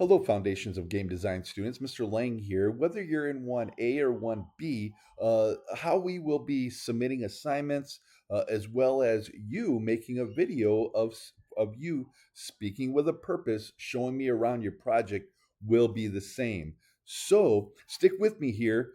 Hello, Foundations of Game Design students. Mr. Lang here. Whether you're in 1A or 1B, how we will be submitting assignments as well as you making a video of you speaking with a purpose, showing me around your project will be the same. So stick with me here.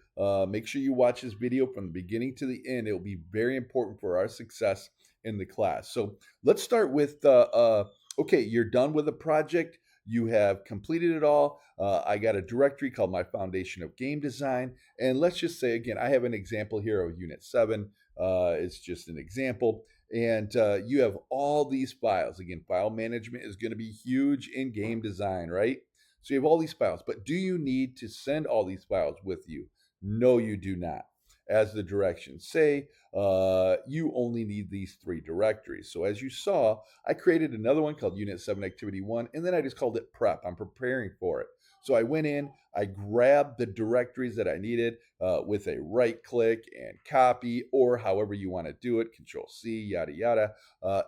Make sure you watch this video from the beginning to the end. It will be very important for our success in the class. So let's start with okay, you're done with a project, you have completed it all. I got a directory called My Foundation of Game Design. And let's just say, again, I have an example here of Unit 7. It's just an example. And you have all these files. Again, file management is going to be huge in game design, right? So you have all these files. But do you need to send all these files with you? No, you do not. As the directions say, you only need these three directories. So as you saw, I created another one called Unit 7 Activity 1, and then I just called it Prep. I'm preparing for it. So I went in, I grabbed the directories that I needed with a right click and copy, or however you want to do it, Control C, yada, yada.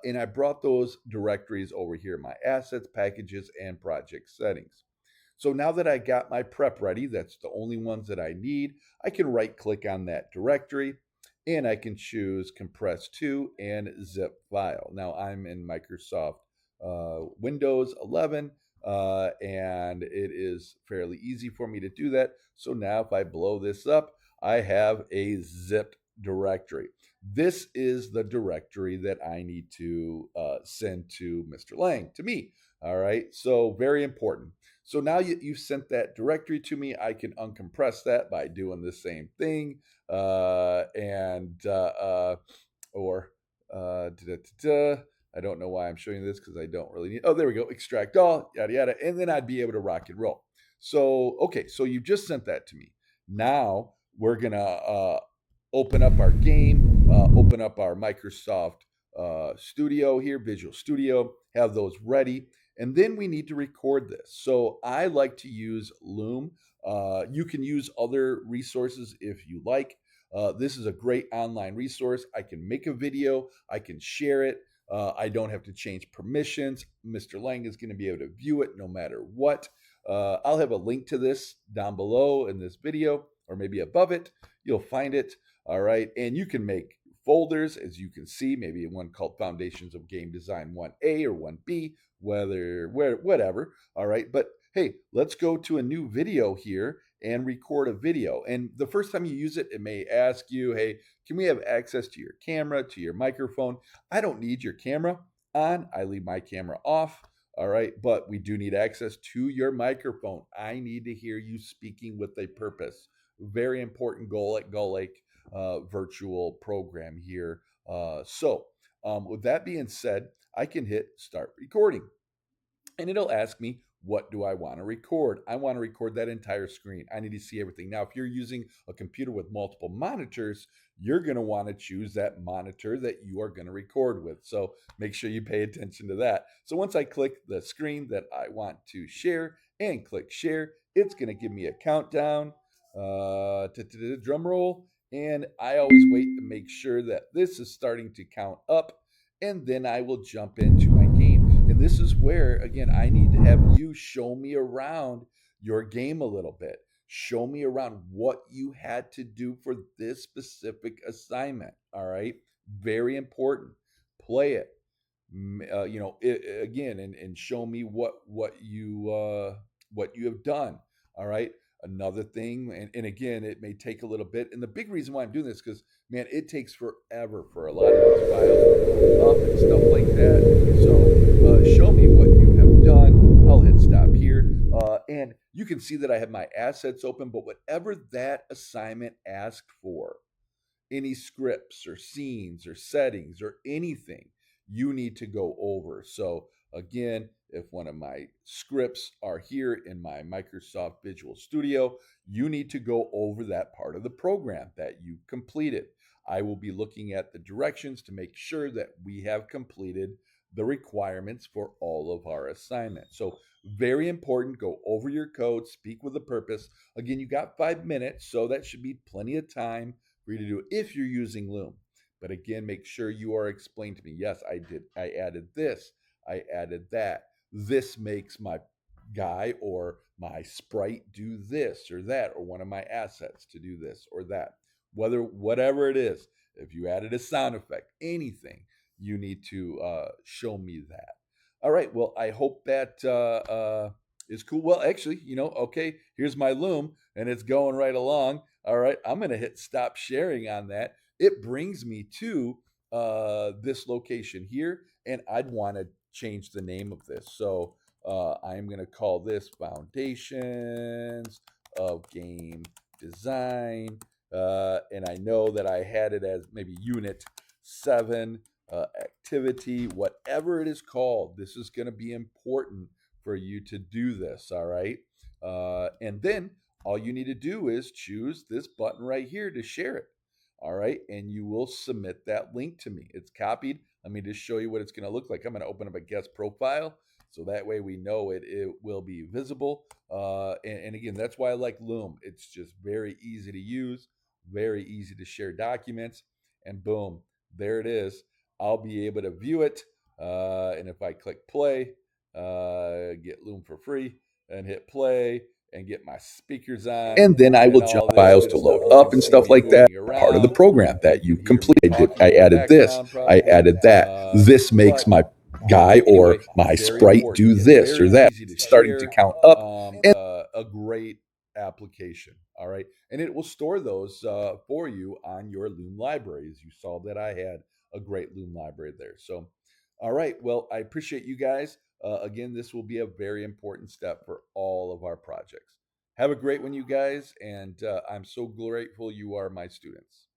And I brought those directories over here, my assets, packages, and project settings. So now that I got my prep ready, that's the only ones that I need, I can right click on that directory and I can choose compress to and zip file. Now I'm in Microsoft Windows 11 and it is fairly easy for me to do that. So now if I blow this up, I have a zipped directory. This is the directory that I need to send to Mr. Lang, to me. All right, so very important. So now you've sent that directory to me. I can uncompress that by doing the same thing. Or I don't know why I'm showing this because I don't really need. Oh, there we go. Extract all, yada, yada. And then I'd be able to rock and roll. So, okay, so you just sent that to me. Now we're going to open up our game, open up our Microsoft Studio here, Visual Studio, have those ready. And then we need to record this. So I like to use Loom. You can use other resources if you like. This is a great online resource. I can make a video, I can share it. I don't have to change permissions. Mr. Lang is going to be able to view it no matter what. I'll have a link to this down below in this video or maybe above it. You'll find it. All right. And you can make folders, as you can see, maybe one called Foundations of Game Design 1A or 1B, whatever. All right. But hey, let's go to a new video here and record a video. And the first time you use it, it may ask you, hey, can we have access to your camera, to your microphone? I don't need your camera on. I leave my camera off. All right. But we do need access to your microphone. I need to hear you speaking with a purpose. Very important goal at Gull Lake virtual program here. With that being said, I can hit start recording and it'll ask me, what do I want to record? I want to record that entire screen. I need to see everything. Now, if you're using a computer with multiple monitors, you're going to want to choose that monitor that you are going to record with. So make sure you pay attention to that. So once I click the screen that I want to share and click share, it's going to give me a countdown, drum roll. And I always wait to make sure that this is starting to count up. And then I will jump into my game. And this is where, again, I need to have you show me around your game a little bit. Show me around what you had to do for this specific assignment. All right. Very important. Play it. Again, and show me what you have done. All right. Another thing, and again, it may take a little bit. And the big reason why I'm doing this, because man, it takes forever for a lot of these files to open up and stuff like that. So show me what you have done. I'll hit stop here. And you can see that I have my assets open, but whatever that assignment asked for, any scripts or scenes or settings or anything, you need to go over. So again, if one of my scripts are here in my Microsoft Visual Studio, you need to go over that part of the program that you completed. I will be looking at the directions to make sure that we have completed the requirements for all of our assignments. So very important, go over your code, speak with a purpose. Again, you got 5 minutes, so that should be plenty of time for you to do it if you're using Loom. But again, make sure you are explained to me. Yes, I did. I added this. I added that. This makes my guy or my sprite do this or that, or one of my assets to do this or that. Whatever it is, if you added a sound effect, anything, you need to show me that. All right. Well, I hope that is cool. Well, actually, okay, here's my Loom and it's going right along. All right. I'm going to hit stop sharing on that. It brings me to this location here, and I'd want to change the name of this. So I'm going to call this Foundations of Game Design. And I know that I had it as maybe Unit 7 activity, whatever it is called. This is going to be important for you to do this. All right. And then all you need to do is choose this button right here to share it. All right. And you will submit that link to me. It's copied. Let me just show you what it's going to look like. I'm going to open up a guest profile. So that way we know it will be visible. And again, that's why I like Loom. It's just very easy to use, very easy to share documents. And boom, there it is. I'll be able to view it. And if I click play, get Loom for free and hit play and get my speakers on. And then I will jump files to load up and stuff like that. Part of the program that you completed. I added this. I added that. This makes my guy or my sprite do this or that. Starting to count up. And a great application. All right. And it will store those for you on your Loom libraries. You saw that I had a great Loom library there. So, all right. Well, I appreciate you guys. Again, this will be a very important step for all of our projects. Have a great one, you guys. And I'm so grateful you are my students.